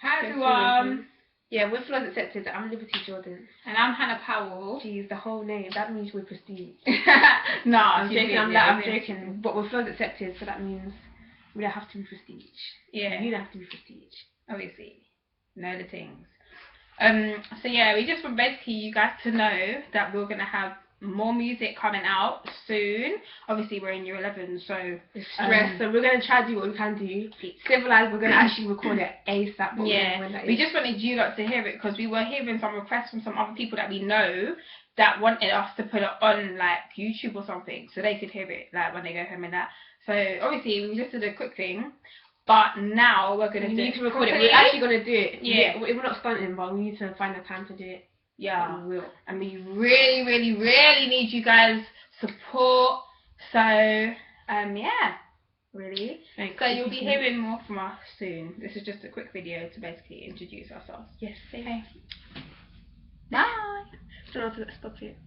Hi everyone. Yeah, we're Flaws Accepted. I'm Liberty Jordan. And I'm Hannah Powell. Geez, the whole name. That means we're prestige. No, I'm joking. I'm joking. But we're Flaws Accepted, so that means we don't have to be prestige. Yeah. You don't have to be prestige. Obviously. Know the things. So yeah, we just want basically you guys to know that we're gonna have more music coming out soon. Obviously we're in year 11, so it's stress. So we're gonna try to do what we can do. Civilized, we're gonna actually record it ASAP. Yeah, we just wanted you lot to hear it because we were hearing some requests from some other people that we know that wanted us to put it on like YouTube or something so they could hear it like when they go home and that. So obviously we just did a quick thing. But now we're gonna need to record it. We're actually gonna do it. Yeah, we're not stunting, but we need to find the time to do it. Yeah, we will. And we really, really, really need you guys' support. So, yeah, really. Thanks. So you'll be hearing more from us soon. This is just a quick video to basically introduce ourselves. Yes. Okay. Bye. Don't know how to stop it.